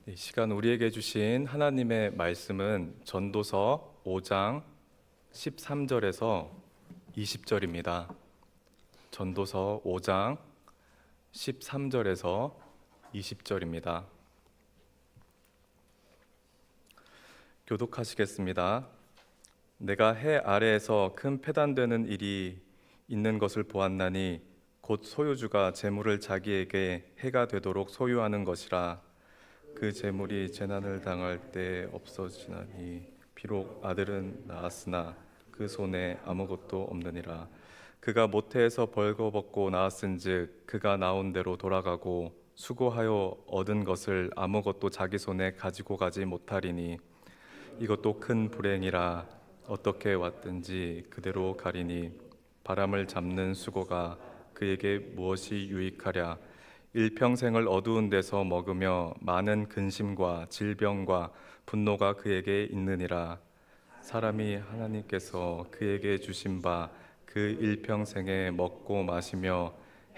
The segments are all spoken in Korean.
이 시간 우리에게 주신 하나님의 말씀은 전도서 5장 13절에서 20절입니다. 전도서 5장 13절에서 20절입니다. 교독하시겠습니다. 내가 해 아래에서 큰 패단되는 일이 있는 것을 보았나니 곧 소유주가 재물을 자기에게 해가 되도록 소유하는 것이라. 그 재물이 재난을 당할 때 없어지나니 비록 아들은 낳았으나 그 손에 아무것도 없느니라. 그가 모태에서 벌거벗고 낳았은즉 그가 나온 대로 돌아가고 수고하여 얻은 것을 아무것도 자기 손에 가지고 가지 못하리니 이것도 큰 불행이라. 어떻게 왔든지 그대로 가리니 바람을 잡는 수고가 그에게 무엇이 유익하랴. 일평생을 어두운 데서 먹으며 많은 근심과 질병과 분노가 그에게 있느니라. 사람이 하나님께서 그에게 주신 바 그 일평생에 먹고 마시며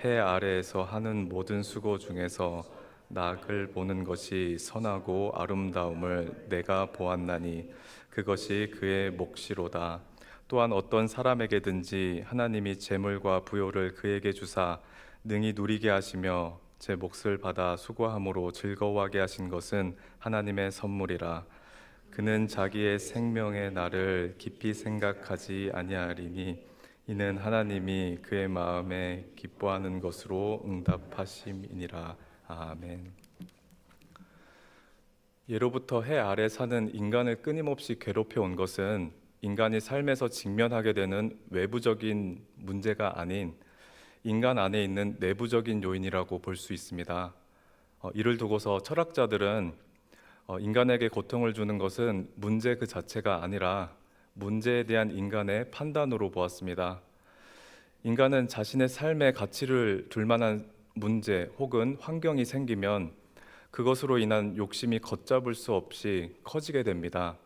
해 아래에서 하는 모든 수고 중에서 낙을 보는 것이 선하고 아름다움을 내가 보았나니 그것이 그의 몫이로다. 또한 어떤 사람에게든지 하나님이 재물과 부요를 그에게 주사 능히 누리게 하시며 제 몫을 받아 수고함으로 즐거워하게 하신 것은 하나님의 선물이라. 그는 자기의 생명의 날을 깊이 생각하지 아니하리니 이는 하나님이 그의 마음에 기뻐하는 것으로 응답하심이니라. 아멘. 예로부터 해 아래 사는 인간을 끊임없이 괴롭혀 온 것은 인간이 삶에서 직면하게 되는 외부적인 문제가 아닌 인간 안에 있는 내부적인 요인이라고 볼 수 있습니다. 이를 두고서 철학자들은 인간에게 고통을 주는 것은 문제 그 자체가 아니라 문제에 대한 인간의 판단으로 보았습니다. 인간은 자신의 삶의 가치를 둘 만한 문제 혹은 환경이 생기면 그것으로 인한 욕심이 걷잡을 수 없이 커지게 됩니다.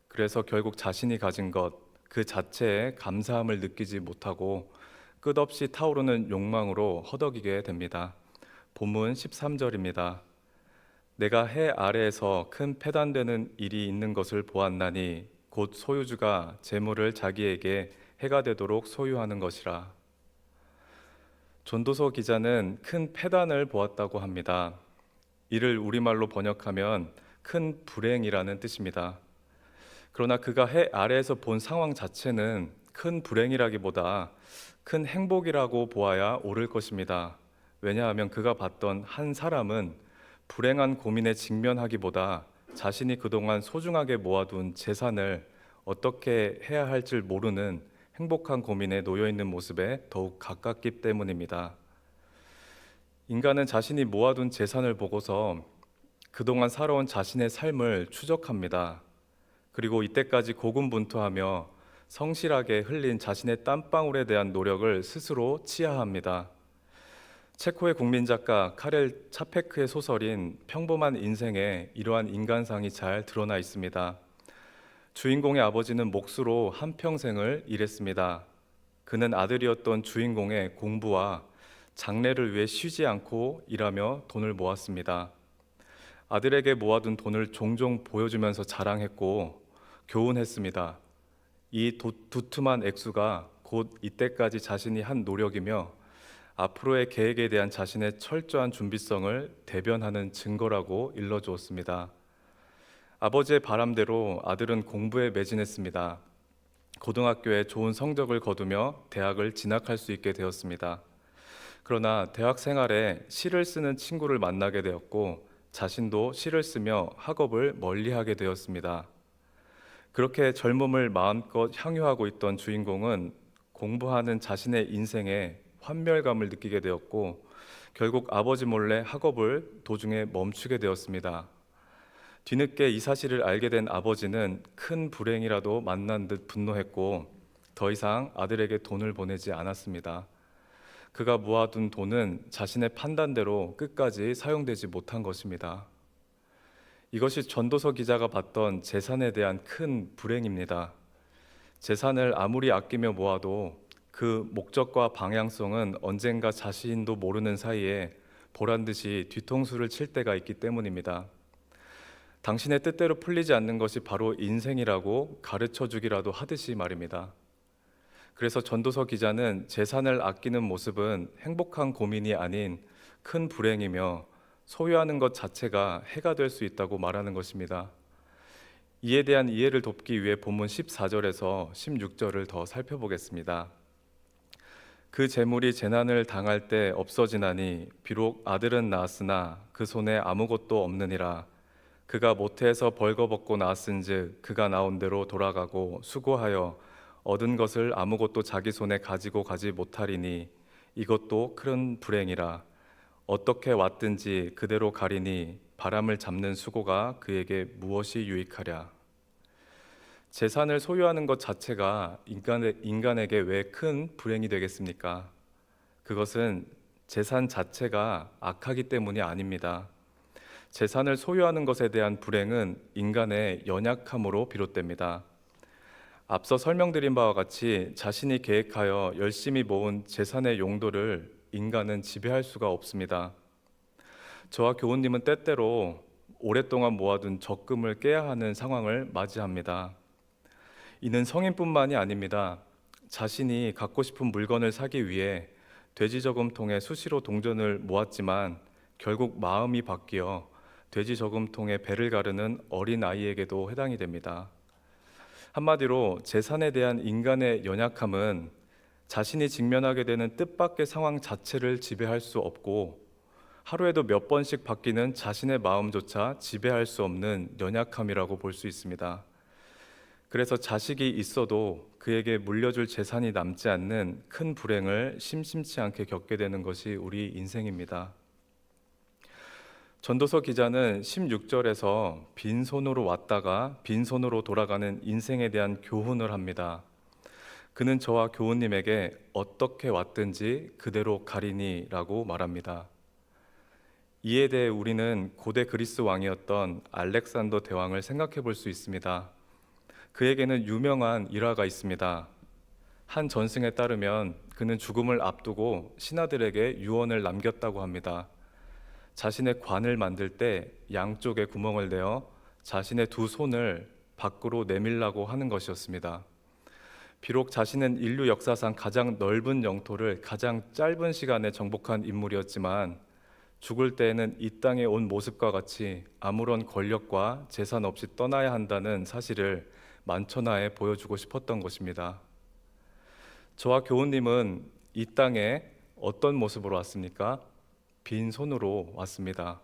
그래서 결국 자신이 가진 것 그 자체에 감사함을 느끼지 못하고 끝없이 타오르는 욕망으로 허덕이게 됩니다. 본문 13절입니다. 내가 해 아래에서 큰 패단되는 일이 있는 것을 보았나니 곧 소유주가 재물을 자기에게 해가 되도록 소유하는 것이라. 전도서 기자는 큰 패단을 보았다고 합니다. 이를 우리말로 번역하면 큰 불행이라는 뜻입니다. 그러나 그가 해 아래에서 본 상황 자체는 큰 불행이라기보다 큰 행복이라고 보아야 옳을 것입니다. 왜냐하면 그가 봤던 한 사람은 불행한 고민에 직면하기보다 자신이 그동안 소중하게 모아둔 재산을 어떻게 해야 할지 모르는 행복한 고민에 놓여 있는 모습에 더욱 가깝기 때문입니다. 인간은 자신이 모아둔 재산을 보고서 그동안 살아온 자신의 삶을 추적합니다. 그리고 이때까지 고군분투하며 성실하게 흘린 자신의 땀방울에 대한 노력을 스스로 치하합니다. 체코의 국민작가 카렐 차페크의 소설인 평범한 인생에 이러한 인간상이 잘 드러나 있습니다. 주인공의 아버지는 몫으로 한평생을 일했습니다. 그는 아들이었던 주인공의 공부와 장래를 위해 쉬지 않고 일하며 돈을 모았습니다. 아들에게 모아둔 돈을 종종 보여주면서 자랑했고 교훈했습니다. 이 두툼한 액수가 곧 이때까지 자신이 한 노력이며 앞으로의 계획에 대한 자신의 철저한 준비성을 대변하는 증거라고 일러주었습니다. 아버지의 바람대로 아들은 공부에 매진했습니다. 고등학교에 좋은 성적을 거두며 대학을 진학할 수 있게 되었습니다. 그러나 대학 생활에 시를 쓰는 친구를 만나게 되었고 자신도 시를 쓰며 학업을 멀리하게 되었습니다. 그렇게 젊음을 마음껏 향유하고 있던 주인공은 공부하는 자신의 인생에 환멸감을 느끼게 되었고 결국 아버지 몰래 학업을 도중에 멈추게 되었습니다. 뒤늦게 이 사실을 알게 된 아버지는 큰 불행이라도 만난 듯 분노했고 더 이상 아들에게 돈을 보내지 않았습니다. 그가 모아둔 돈은 자신의 판단대로 끝까지 사용되지 못한 것입니다. 이것이 전도서 기자가 봤던 재산에 대한 큰 불행입니다. 재산을 아무리 아끼며 모아도 그 목적과 방향성은 언젠가 자신도 모르는 사이에 보란듯이 뒤통수를 칠 때가 있기 때문입니다. 당신의 뜻대로 풀리지 않는 것이 바로 인생이라고 가르쳐 주기라도 하듯이 말입니다. 그래서 전도서 기자는 재산을 아끼는 모습은 행복한 고민이 아닌 큰 불행이며 소유하는 것 자체가 해가 될 수 있다고 말하는 것입니다. 이에 대한 이해를 돕기 위해 본문 14절에서 16절을 더 살펴보겠습니다. 그 재물이 재난을 당할 때 없어지나니 비록 아들은 낳았으나 그 손에 아무것도 없느니라. 그가 모태에서 벌거벗고 낳았은즉 그가 나온 대로 돌아가고 수고하여 얻은 것을 아무것도 자기 손에 가지고 가지 못하리니 이것도 큰 불행이라. 어떻게 왔든지 그대로 가리니 바람을 잡는 수고가 그에게 무엇이 유익하랴. 재산을 소유하는 것 자체가 인간에게 왜 큰 불행이 되겠습니까? 그것은 재산 자체가 악하기 때문이 아닙니다. 재산을 소유하는 것에 대한 불행은 인간의 연약함으로 비롯됩니다. 앞서 설명드린 바와 같이 자신이 계획하여 열심히 모은 재산의 용도를 인간은 지배할 수가 없습니다. 저와 교우님은 때때로 오랫동안 모아둔 적금을 깨야 하는 상황을 맞이합니다. 이는 성인뿐만이 아닙니다. 자신이 갖고 싶은 물건을 사기 위해 돼지저금통에 수시로 동전을 모았지만 결국 마음이 바뀌어 돼지저금통에 배를 가르는 어린 아이에게도 해당이 됩니다. 한마디로 재산에 대한 인간의 연약함은 자신이 직면하게 되는 뜻밖의 상황 자체를 지배할 수 없고 하루에도 몇 번씩 바뀌는 자신의 마음조차 지배할 수 없는 연약함이라고 볼 수 있습니다. 그래서 자식이 있어도 그에게 물려줄 재산이 남지 않는 큰 불행을 심심치 않게 겪게 되는 것이 우리 인생입니다. 전도서 기자는 16절에서 빈손으로 왔다가 빈손으로 돌아가는 인생에 대한 교훈을 합니다. 그는 저와 교우님에게 어떻게 왔든지 그대로 가리니 라고 말합니다. 이에 대해 우리는 고대 그리스 왕이었던 알렉산더 대왕을 생각해 볼 수 있습니다. 그에게는 유명한 일화가 있습니다. 한 전승에 따르면 그는 죽음을 앞두고 신하들에게 유언을 남겼다고 합니다. 자신의 관을 만들 때 양쪽에 구멍을 내어 자신의 두 손을 밖으로 내밀라고 하는 것이었습니다. 비록 자신은 인류 역사상 가장 넓은 영토를 가장 짧은 시간에 정복한 인물이었지만 죽을 때에는 이 땅에 온 모습과 같이 아무런 권력과 재산 없이 떠나야 한다는 사실을 만천하에 보여주고 싶었던 것입니다. 저와 교우님은 이 땅에 어떤 모습으로 왔습니까? 빈손으로 왔습니다.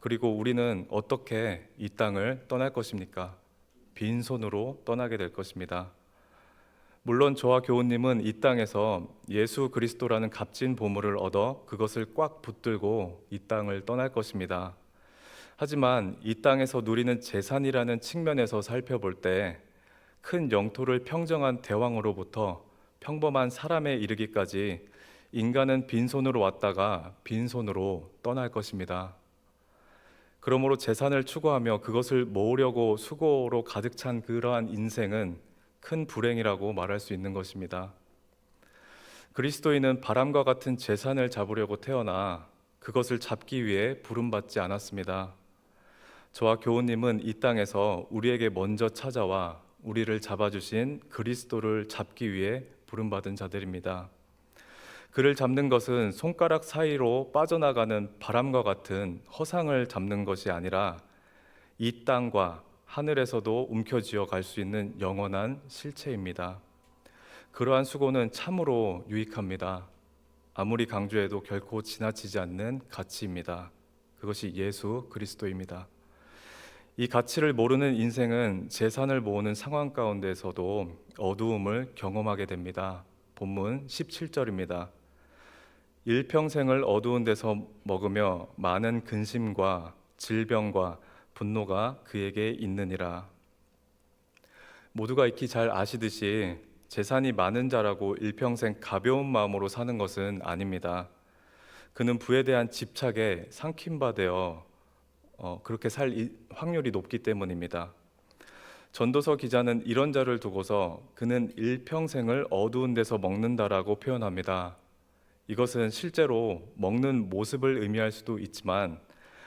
그리고 우리는 어떻게 이 땅을 떠날 것입니까? 빈손으로 떠나게 될 것입니다. 물론 저와 교우님은 이 땅에서 예수 그리스도라는 값진 보물을 얻어 그것을 꽉 붙들고 이 땅을 떠날 것입니다. 하지만 이 땅에서 누리는 재산이라는 측면에서 살펴볼 때 큰 영토를 평정한 대왕으로부터 평범한 사람에 이르기까지 인간은 빈손으로 왔다가 빈손으로 떠날 것입니다. 그러므로 재산을 추구하며 그것을 모으려고 수고로 가득 찬 그러한 인생은 큰 불행이라고 말할 수 있는 것입니다. 그리스도인은 바람과 같은 재산을 잡으려고 태어나 그것을 잡기 위해 부름받지 않았습니다. 저와 교우님은 이 땅에서 우리에게 먼저 찾아와 우리를 잡아주신 그리스도를 잡기 위해 부름받은 자들입니다. 그를 잡는 것은 손가락 사이로 빠져나가는 바람과 같은 허상을 잡는 것이 아니라 이 땅과 하늘에서도 움켜쥐어 갈 수 있는 영원한 실체입니다. 그러한 수고는 참으로 유익합니다. 아무리 강조해도 결코 지나치지 않는 가치입니다. 그것이 예수 그리스도입니다. 이 가치를 모르는 인생은 재산을 모으는 상황 가운데서도 어두움을 경험하게 됩니다. 본문 17절입니다. 일평생을 어두운 데서 먹으며 많은 근심과 질병과 분노가 그에게 있느니라. 모두가 익히 잘 아시듯이 재산이 많은 자라고 일평생 가벼운 마음으로 사는 것은 아닙니다. 그는 부에 대한 집착에 상킴받아 그렇게 살 확률이 높기 때문입니다. 전도서 기자는 이런 자를 두고서 그는 일평생을 어두운 데서 먹는다라고 표현합니다. 이것은 실제로 먹는 모습을 의미할 수도 있지만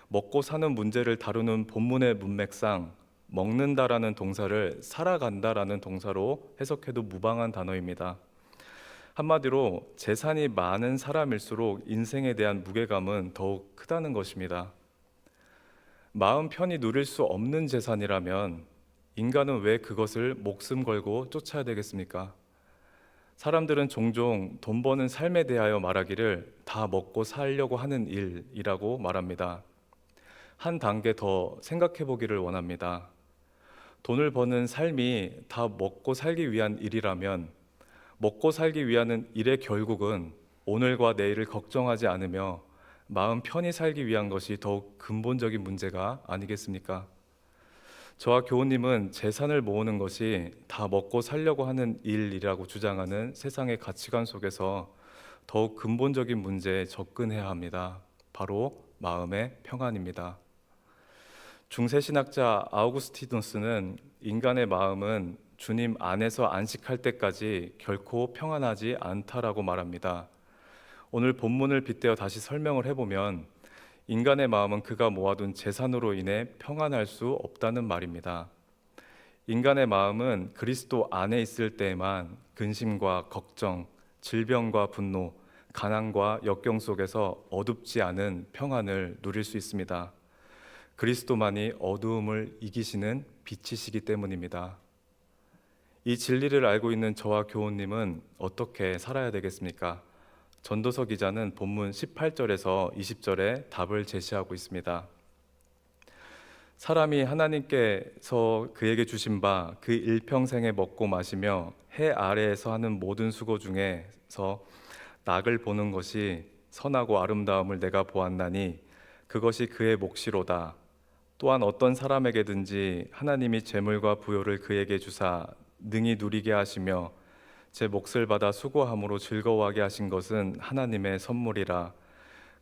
먹고 사는 문제를 다루는 본문의 문맥상 먹는다라는 동사를 살아간다라는 동사로 해석해도 무방한 단어입니다. 한마디로 재산이 많은 사람일수록 인생에 대한 무게감은 더욱 크다는 것입니다. 마음 편히 누릴 수 없는 재산이라면 인간은 왜 그것을 목숨 걸고 쫓아야 되겠습니까? 사람들은 종종 돈 버는 삶에 대하여 말하기를 다 먹고 살려고 하는 일이라고 말합니다. 한 단계 더 생각해 보기를 원합니다. 돈을 버는 삶이 다 먹고 살기 위한 일이라면 먹고 살기 위한 일의 결국은 오늘과 내일을 걱정하지 않으며 마음 편히 살기 위한 것이 더욱 근본적인 문제가 아니겠습니까? 저와 교우님은 재산을 모으는 것이 다 먹고 살려고 하는 일이라고 주장하는 세상의 가치관 속에서 더욱 근본적인 문제에 접근해야 합니다. 바로 마음의 평안입니다. 중세 신학자 아우구스티누스는 인간의 마음은 주님 안에서 안식할 때까지 결코 평안하지 않다라고 말합니다. 오늘 본문을 빗대어 다시 설명을 해보면 인간의 마음은 그가 모아둔 재산으로 인해 평안할 수 없다는 말입니다. 인간의 마음은 그리스도 안에 있을 때에만 근심과 걱정, 질병과 분노, 가난과 역경 속에서 어둡지 않은 평안을 누릴 수 있습니다. 그리스도만이 어두움을 이기시는 빛이시기 때문입니다. 이 진리를 알고 있는 저와 교우님은 어떻게 살아야 되겠습니까? 전도서 기자는 본문 18절에서 20절에 답을 제시하고 있습니다. 사람이 하나님께서 그에게 주신 바 그 일평생에 먹고 마시며 해 아래에서 하는 모든 수고 중에서 낙을 보는 것이 선하고 아름다움을 내가 보았나니 그것이 그의 몫이로다. 또한 어떤 사람에게든지 하나님이 재물과 부요를 그에게 주사 능히 누리게 하시며 제 몫을 받아 수고함으로 즐거워하게 하신 것은 하나님의 선물이라.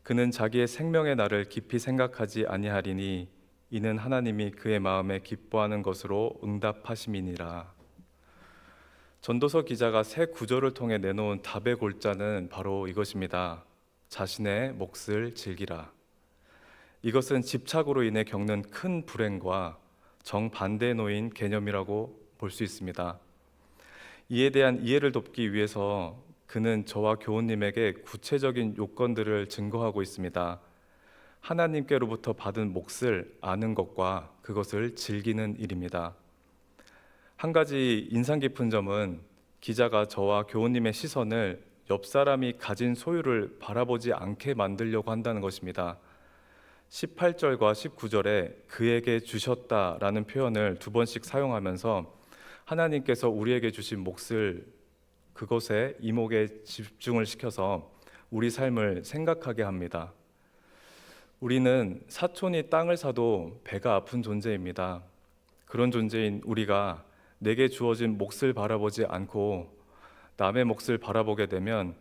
그는 자기의 생명의 날을 깊이 생각하지 아니하리니 이는 하나님이 그의 마음에 기뻐하는 것으로 응답하심이니라. 전도서 기자가 새 구절을 통해 내놓은 답의 골자는 바로 이것입니다. 자신의 몫을 즐기라. 이것은 집착으로 인해 겪는 큰 불행과 정반대에 놓인 개념이라고 볼 수 있습니다. 이에 대한 이해를 돕기 위해서 그는 저와 교우님에게 구체적인 요건들을 증거하고 있습니다. 하나님께로부터 받은 몫을 아는 것과 그것을 즐기는 일입니다. 한 가지 인상 깊은 점은 기자가 저와 교우님의 시선을 옆 사람이 가진 소유를 바라보지 않게 만들려고 한다는 것입니다. 18절과 19절에 그에게 주셨다라는 표현을 두 번씩 사용하면서 하나님께서 우리에게 주신 몫을 그것에 이목에 집중을 시켜서 우리 삶을 생각하게 합니다. 우리는 사촌이 땅을 사도 배가 아픈 존재입니다. 그런 존재인 우리가 내게 주어진 몫을 바라보지 않고 남의 몫을 바라보게 되면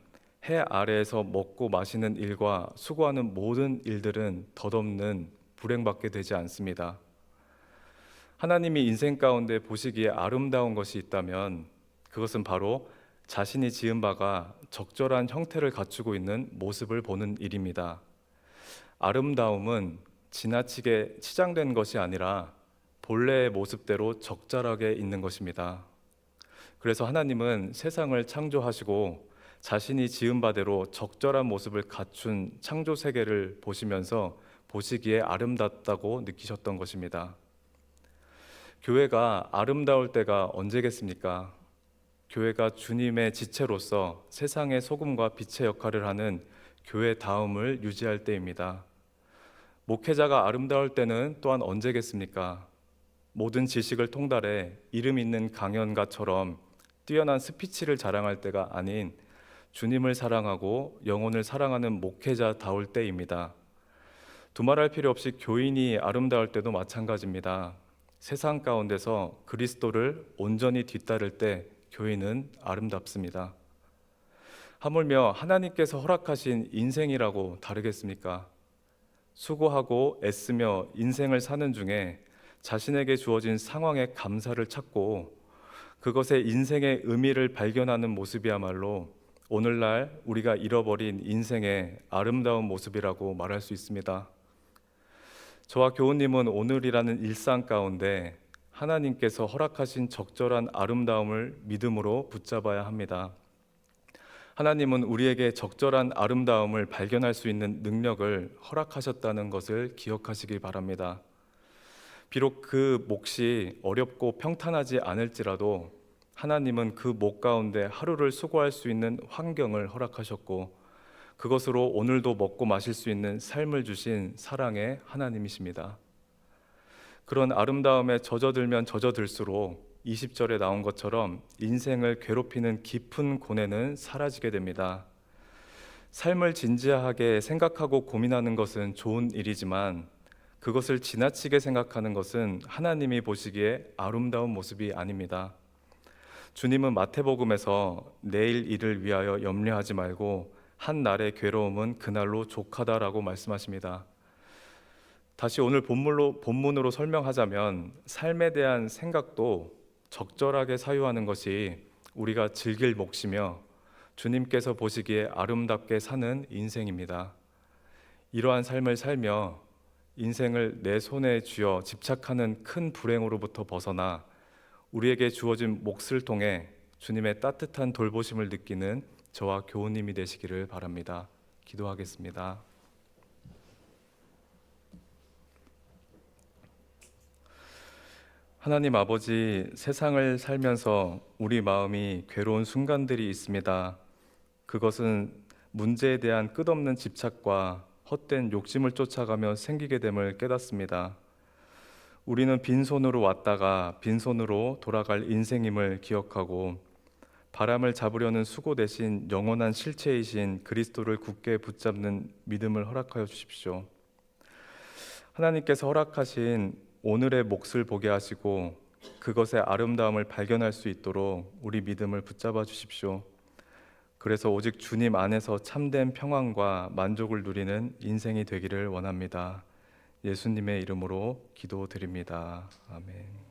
해 아래에서 먹고 마시는 일과 수고하는 모든 일들은 덧없는 불행받게 되지 않습니다. 하나님이 인생 가운데 보시기에 아름다운 것이 있다면 그것은 바로 자신이 지은 바가 적절한 형태를 갖추고 있는 모습을 보는 일입니다. 아름다움은 지나치게 치장된 것이 아니라 본래의 모습대로 적절하게 있는 것입니다. 그래서 하나님은 세상을 창조하시고 자신이 지은 바대로 적절한 모습을 갖춘 창조 세계를 보시면서 보시기에 아름답다고 느끼셨던 것입니다. 교회가 아름다울 때가 언제겠습니까? 교회가 주님의 지체로서 세상의 소금과 빛의 역할을 하는 교회다움을 유지할 때입니다. 목회자가 아름다울 때는 또한 언제겠습니까? 모든 지식을 통달해 이름 있는 강연가처럼 뛰어난 스피치를 자랑할 때가 아닌 주님을 사랑하고 영혼을 사랑하는 목회자다울 때입니다. 두말할 필요 없이 교인이 아름다울 때도 마찬가지입니다. 세상 가운데서 그리스도를 온전히 뒤따를 때 교인은 아름답습니다. 하물며 하나님께서 허락하신 인생이라고 다르겠습니까? 수고하고 애쓰며 인생을 사는 중에 자신에게 주어진 상황에 감사를 찾고 그것에 인생의 의미를 발견하는 모습이야말로 오늘날 우리가 잃어버린 인생의 아름다운 모습이라고 말할 수 있습니다. 저와 교우님은 오늘이라는 일상 가운데 하나님께서 허락하신 적절한 아름다움을 믿음으로 붙잡아야 합니다. 하나님은 우리에게 적절한 아름다움을 발견할 수 있는 능력을 허락하셨다는 것을 기억하시기 바랍니다. 비록 그 몫이 어렵고 평탄하지 않을지라도 하나님은 그 목 가운데 하루를 수고할 수 있는 환경을 허락하셨고, 그것으로 오늘도 먹고 마실 수 있는 삶을 주신 사랑의 하나님이십니다. 그런 아름다움에 젖어들면 젖어들수록 20절에 나온 것처럼 인생을 괴롭히는 깊은 고뇌는 사라지게 됩니다. 삶을 진지하게 생각하고 고민하는 것은 좋은 일이지만 그것을 지나치게 생각하는 것은 하나님이 보시기에 아름다운 모습이 아닙니다. 주님은 마태복음에서 내일 일을 위하여 염려하지 말고 한 날의 괴로움은 그날로 족하다라고 말씀하십니다. 다시 오늘 본문으로 설명하자면 삶에 대한 생각도 적절하게 사유하는 것이 우리가 즐길 몫이며 주님께서 보시기에 아름답게 사는 인생입니다. 이러한 삶을 살며 인생을 내 손에 쥐어 집착하는 큰 불행으로부터 벗어나 우리에게 주어진 몫을 통해 주님의 따뜻한 돌보심을 느끼는 저와 교우님이 되시기를 바랍니다. 기도하겠습니다. 하나님 아버지, 세상을 살면서 우리 마음이 괴로운 순간들이 있습니다. 그것은 문제에 대한 끝없는 집착과 헛된 욕심을 쫓아가며 생기게 됨을 깨닫습니다. 우리는 빈손으로 왔다가 빈손으로 돌아갈 인생임을 기억하고 바람을 잡으려는 수고 대신 영원한 실체이신 그리스도를 굳게 붙잡는 믿음을 허락하여 주십시오. 하나님께서 허락하신 오늘의 몫을 보게 하시고 그것의 아름다움을 발견할 수 있도록 우리 믿음을 붙잡아 주십시오. 그래서 오직 주님 안에서 참된 평안과 만족을 누리는 인생이 되기를 원합니다. 예수님의 이름으로 기도드립니다. 아멘.